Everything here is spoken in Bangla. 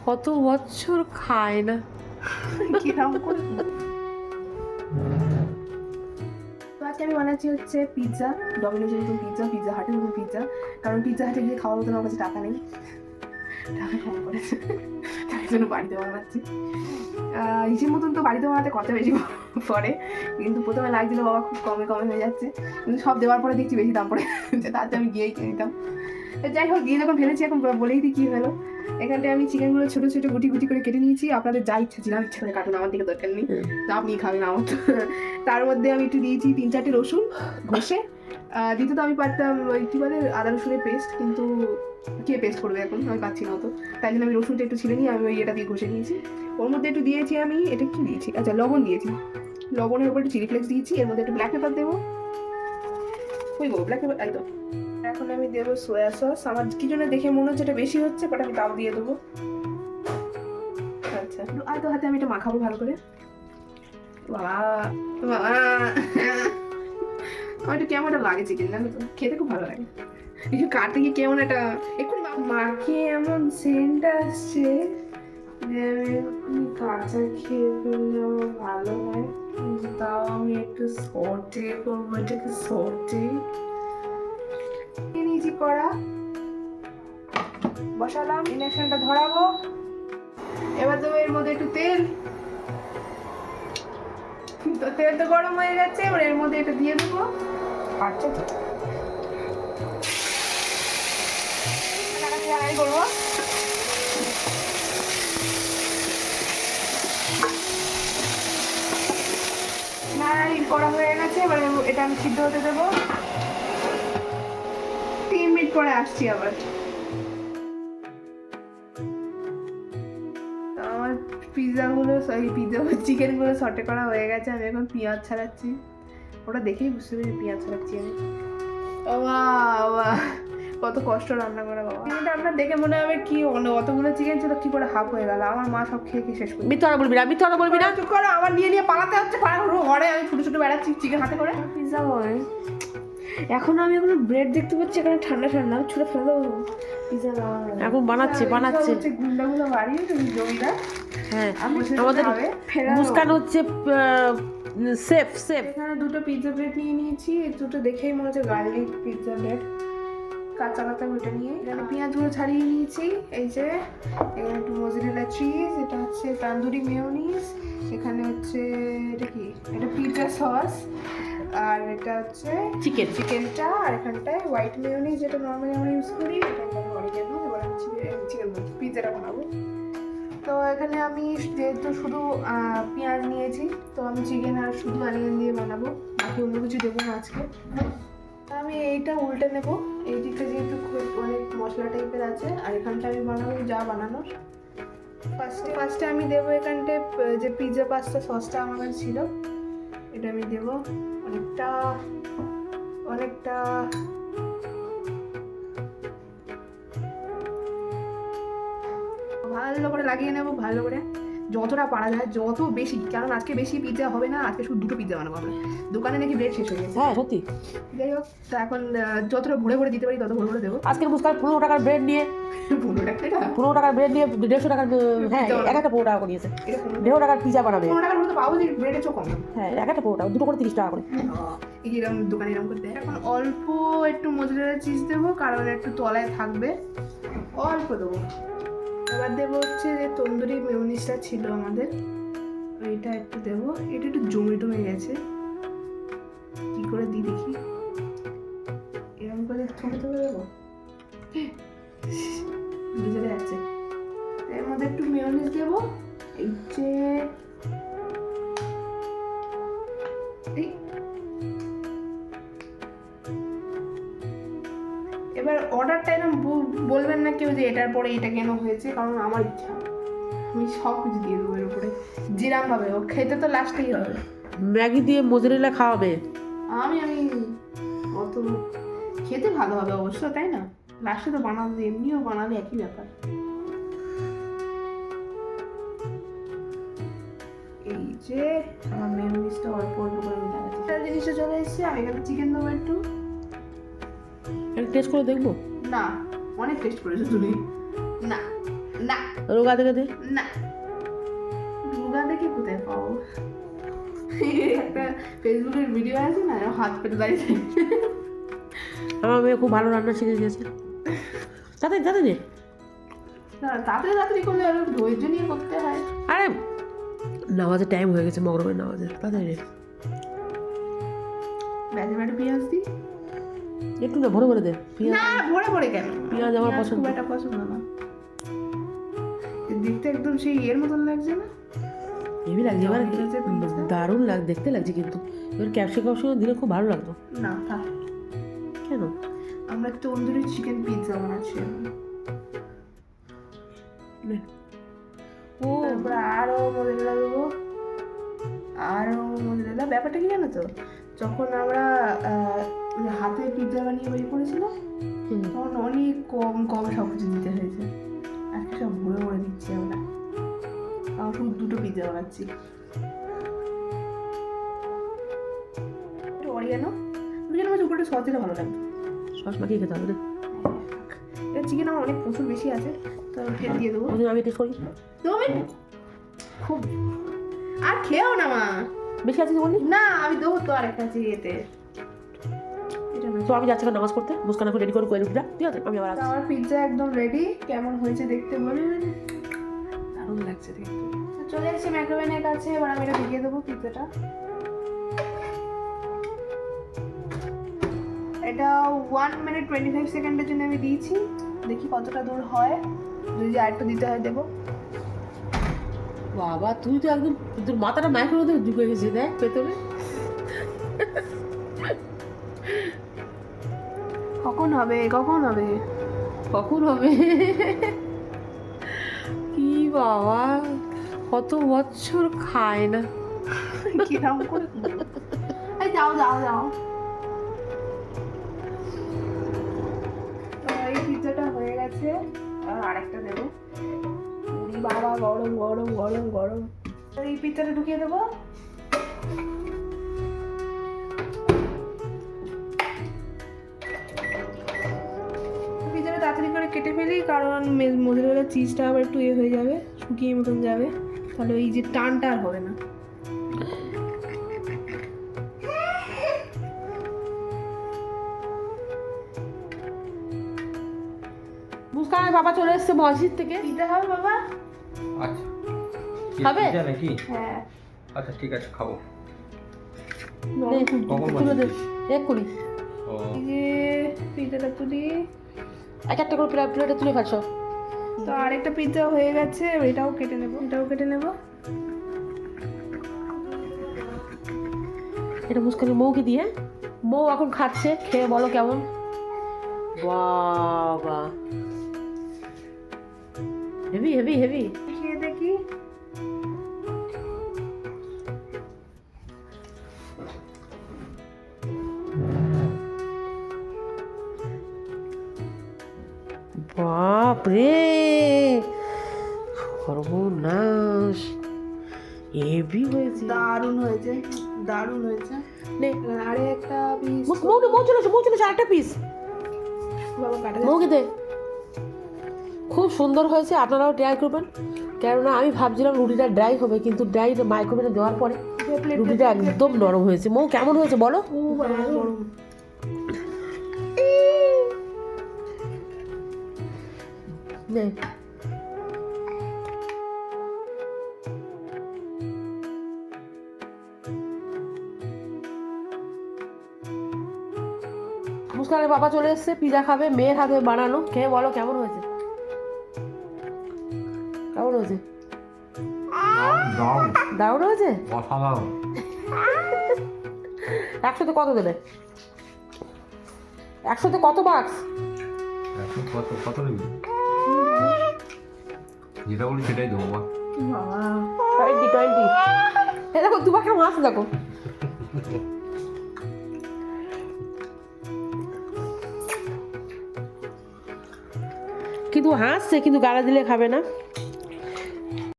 কত বছর খায় না কিরকম করে। তো আজকে আমি বানাচ্ছি হচ্ছে পিৎজা, ডমিনোজের মতন পিৎজা, পিৎজা হাটের মতন পিৎজা। কারণ পিৎজা হাটে গিয়ে খাওয়ার মতন আমার কাছে টাকা নেই, টাকা কম করেছে, তাই জন্য বাড়িতে বানাচ্ছি। হিসেব মতন তো বাড়িতে বানাতে কত বেশি পড়ে, কিন্তু প্রথমে লাগছিল বাবা খুব কমে কমে হয়ে যাচ্ছে, কিন্তু সব দেওয়ার পরে দেখছি বেশি দাম পড়ে তাতে আমি গিয়েই কিনে নিতাম। যাই হোক, গিয়ে যখন ফেলেছি এখন বলেই দিই কী হলো। এখানটায় আমি চিকেনগুলো ছোটো ছোটো গুটি গুটি করে কেটে নিয়েছি। আপনাদের যা ইচ্ছা ছিল ইচ্ছা করে কাটুন, আমার দিকে দরকার নেই, আপনি খাবেন আমার তো। তার মধ্যে আমি একটু দিয়েছি 3-4টে রসুন ঘষে। দিতে তো আমি পারতাম ওই কী বলে আদা রসুনের পেস্ট, কিন্তু কে পেস্ট করবে এখন, আমি পাচ্ছি না তো, তাই জন্য আমি রসুনটা একটু ছিলে নিয়ে আমি ওই এটা দিয়ে ঘষে নিয়েছি। ওর মধ্যে একটু দিয়েছি আমি, এটা কি দিয়েছি, আচ্ছা লবণ দিয়েছি, লবণের উপর একটু চিলি ফ্লেক্স দিয়েছি, এর মধ্যে একটু ব্ল্যাক পেপার দেবো। ওই গো ব্ল্যাক পেপার, একদম। এখন আমি দেবো সোয়া সস। আমার কি জন্য দেখে মনে হচ্ছে এটা বেশি হচ্ছে, বাট আমি তাও দিয়ে দেবো। আচ্ছা, আর তো হাতে আমি এটা মাখাবো ভালো করে। বাবা বাবা, আমার একটু কেমন একটা লাগে চিকেন, জানো তো, খেতে খুব ভালো লাগে। কিছু কাটতে গিয়ে কেমন একটা এক্ষুনি মাখিয়ে এমন সেন্ট আসছে যে আমি এক্ষুনি কাঁচা খেয়ে ফেললে আমার ভালো হয়, কিন্তু তাও আমি একটু সটে করবো, এটাকে সটে নিয়েছি কড়া, বসালাম, ইন্ডাকশনটা ধরাবো। এবার দেবো এর মধ্যে একটু তেল, তো তেল তো গরম হয়ে গেছে, এবার এর মধ্যে এটা দিয়ে দেবো। আচ্ছা তো করবো, নাড়াড়ি করা হয়ে গেছে। এবার এটা আমি সিদ্ধ হতে দেবো, 3 মিনিট পরে আসছি আবার। আমার পিৎজাগুলো চিকেনগুলো সটে করা হয়ে গেছে, আমি এখন পেঁয়াজ ছাড়াচ্ছি। ওটা দেখেই বুঝতে পেরেছি পেঁয়াজ ছাড়াচ্ছি আমি। বাবা কত কষ্ট রান্না করা বাবা, চিকেনটা আপনার দেখে মনে হবে কি অতগুলো চিকেন ছিল কি করে হাফ হয়ে গেল। আমার মা সব খেয়ে খেয়ে শেষ করে। মিথ্যা কথা বলবি না, মিথ্যা কথা বলবি না। চুপ করো, আমার নিয়ে নিয়ে পালাতে হচ্ছে, ঘরে আমি ছোটো ছোটো বেড়াচ্ছি চিকেন হাতে করে। পিৎজা হয় এখন, আমি এখন ব্রেড দেখতে পাচ্ছি এখানে ঠান্ডা ঠান্ডা, ছুঁড়ে ফেলে দেবো। পিৎজা এখন বানাচ্ছে গুন্ডাগুলো বাড়িয়ে জমিদার। হ্যাঁ, আমাদের মুস্কান হচ্ছে সেফ সেফ। এখানে 2টো পিৎজা ব্রেড নিয়ে নিয়েছি, দুটো দেখেই মনে হচ্ছে গার্লিক পিৎজা ব্রেড, কাঁচা কাঁচা ওটা নিয়ে এখানে পেঁয়াজগুলো ছাড়িয়ে নিয়েছি। এই যে এখানে একটু মোজারেলা চিজ, এটা হচ্ছে তান্দুরি মেয়োনিজ, এখানে হচ্ছে এটা কি, এটা পিৎজা সস, আর এটা হচ্ছে চিকেনটা, আর এখানটায় হোয়াইট মেয়োনিজ যেটা নর্মালি আমরা ইউজ করি, এটা অরিজিনাল। এবার আমি চিকেন পিৎজাটা বানাবো। তো এখানে আমি যেহেতু শুধু পেঁয়াজ নিয়েছি, তো আমি চিকেন আর শুধু অনিয়ন দিয়ে বানাবো, বাকি অন্য কিছু দেবো না আজকে। আমি এইটা উল্টে নেব, এই দিকটা যেহেতু খুব অনেক মশলা টাইপের আছে, আর এখানটা আমি বানাবো যা বানানোর। ফার্স্টে আমি দেবো এখানটায় যে পিৎজা পাস্তা সসটা আমার কাছে ছিল, এটা আমি দেবো অনেকটা অনেকটা। ভালো করে লাগিয়ে নেবো, ভালো করে যতটা পারা যায়, যত বেশি, কারণ আজকে বেশি পিৎজা হবে না, আজকে শুধু 2টো পিৎজা বানাবো আমরা, দোকানে নাকি ব্রেড শেষ হয়ে গেছে। হ্যাঁ সত্যি। যাই হোক, তা এখন যতটা ভরে ভরে দিতে পারি তত ভরে ভরে দেবো। আজকের মুস্কান 15 টাকার ব্রেড নিয়ে 15 টাকার ব্রেড নিয়ে 150 টাকার, হ্যাঁ এক একটা 15 টাকা করে নিয়েছে, 150 টাকার পিৎজা বানাবে। 15 টাকার মতো পাবো যে ব্রেডের চোখ কম, হ্যাঁ এক একটা 15 টাকা, দুটো করে 30 টাকা করে। এই যে এরকম দোকানে এরকম করতে। এখন অল্প একটু মোজারেলা চিজ দেবো, কারণ একটু তলায় থাকবে, অল্প দেবো। এবার দেবো হচ্ছে যে তন্দুরি মেয়োনিজটা ছিল আমাদের, এইটা একটু দেবো। এটা একটু জমে গেছে, কি করে দিই দেখি, এরকম করে থমে দেবো, বুঝে যাচ্ছে। এর মধ্যে একটু মেয়োনিজ দেবো, এই যে এবার অর্ডারটা এরকম বলবেন না কেউ যে এটার পরে এটা কেন হয়েছে, কারণ আমার ইচ্ছা, আমি সব কিছু দিয়ে দেবো এর উপরে যেরকম ভাবে, ও খেতে তো লাস্টেই হবে। ম্যাগি দিয়ে মোজারেলা খাওয়াবে, আমি অত খেতে ভালো হবে অবশ্য, তাই না, লাস্টে তো বানাবে, এমনিও বানাবে একই ব্যাপার। এই যে আমার মেয়োনিজটা অল্প অল্প করে আমি লাগাচ্ছি, জিনিসটা চলে এসেছে। আমি এখানে চিকেন দেবো একটু, টেস্ট করে দেখবো। না অনেক টেস্ট করেছো তুমি, না না রোগা দেখে দে। না রোগা দেখে কোথায় পাবো? একটা ফেসবুকের ভিডিও আছে না, হাত পেতে দাঁড়িয়ে থাকে। আমার মেয়ে খুব ভালো রান্না শিখে গেছে। তাতে তাতে নে। তাড়াতাড়ি তাড়াতাড়ি করলে আরো ধৈর্য নিয়ে করতে হয়। আরে নামাজের টাইম হয়ে গেছে, মগরবের নামাজের। তাড়াতাড়ি নে। ব্যাটে ব্যাটে পেঁয়াজ দিই। একটু না, ভরে ভরে দে পেঁয়াজ। না ভরে ভরে কেন? পেঁয়াজ আমার পছন্দ। খুব একটা পছন্দ না। দেখতে একদম সেই এর মতন লাগছে না? হেভি লাগছে, এবার দারুণ দেখতে লাগছে, কিন্তু এবার ক্যাপসিকাম দিলে খুব ভালো লাগতো। না থাক। কেন? আমরা তন্দুরি চিকেন পিৎজা বানাচ্ছি নে। ও তারপরে আরো মোজারেলা দেবো, আরো মোজারেলা। ব্যাপারটা কি জানো তো, যখন আমরা হাতে পিৎজা বানিয়ে বেরিয়ে পড়েছিলাম তখন অনেক কম কম সব কিছু দিতে হয়েছে। আজকে সব ভরে ভরে দিচ্ছি আমরা। আমার শুধু 2টো পিৎজা বানাচ্ছি। একটু অরিগানো মাঝে উপরে সস দিলে ভালো লাগবে। সস মাখিয়ে খেতে হবে রে। এটা চিকেন আমার অনেক প্রচুর বেশি আছে, তো ফের দিয়ে দেবো। আমি টেস্ট করি। তুমি খুব আর খেয়েও না মা। বেশি আছে কি বললি? না আমি দেবো তো আরেকটা আছে এতে। এটা না তো আমি যাচ্ছি নামাজ পড়তে, মুস্কান এখন রেডি করে রুটিটা, ঠিক আছে? আমি আবার তো আসছি। আমার পিৎজা একদম রেডি। কেমন হয়েছে দেখতে বলবেন? দারুণ লাগছে দেখতে। তো চলে এসেছি মাইক্রোওভেনের কাছে, এবার আমি এটা ঢুকিয়ে দেবো পিৎজাটা। এটা 1 মিনিট 25 সেকেন্ডের জন্য আমি দিয়েছি। দেখি কতটা দূর হয়, যদি আরেকটু দিতে হয় দেবো। বাবা তুই তো একদম, তোর মাথাটা মাইক্রোওয়েভে ঢুকে গেছে, দেখ ভেতরে। কখন হবে কখন হবে? কখন হবে? কি বাবা, কত বছর খায় না। কিরম করে? এই যাও যাও যাও। তো এই পিৎজাটা হয়ে গেছে, আর আরেকটা দেবো। বাবা গরম গরম গরম গরম। তো এই পিৎজাটা ঢুকিয়ে দেবো। পিৎজাটা তাড়াতাড়ি করে কেটে ফেলি, কারণ মোজারেলা চিজটা আবার একটু হয়ে যাবে, শুকিয়ে মতন যাবে, তাহলে ওই যে টানটা আর হবে না। মুস্কানের বাবা চলে এসছে মসজিদ থেকে। পিৎজা খাবে বাবা? আচ্ছা খাবে? পিৎজা নাকি? হ্যাঁ। আচ্ছা ঠিক আছে খাবো। নে, কখন তুলে দে, বানিয়েছিস? এক্ষুনি। ও এই যে পিৎজাটা তুলি। এক একটা করে প্লেটে তুলে খাচ্ছ। তো আরেকটা পিৎজা হয়ে গেছে, এটাও কেটে নেব, এটাও কেটে নেব। এটা মুস্কানের মৌকে দিয়ে, মৌ এখন খাচ্ছে, খেয়ে বলো কেমন। বাবা হেভি হেভি হেভি। খেয়ে দেখি। বাপ রে, সর্বনাশ, হেভি হয়েছে। দারুণ হয়েছে, দারুণ হয়েছে। নে, আরে একটা পিস মৌ চলে এসো, আরেকটা পিস বাবা কাটা মৌকে দে। খুব সুন্দর হয়েছে, আপনারাও ট্রাই করবেন। কেননা আমি ভাবছিলাম রুটিটা ড্রাই হবে, কিন্তু ড্রাই মাইক্রোওয়েভে দেওয়ার পরে রুটিটা একদম নরম হয়েছে। মৌ কেমন হয়েছে বলো? গরম। নে, মুস্কানের বাবা চলে এসছে, পিজা খাবে, মেয়ের হাতে বানানো। খেয়ে বলো কেমন হয়েছে, কেমন হয়েছে? দারুণ হয়েছে। অসাধারণ। 100তে কত দেবে? 100তে কত বাক্স? এখন কত কত নিবি? যেটা বলি সেটাই দেবো বা। বাবা 20 এই দেখো দুবার কেমন আছে দেখো। কিন্তু হাসছে, কিন্তু গালা দিলে খাবে না।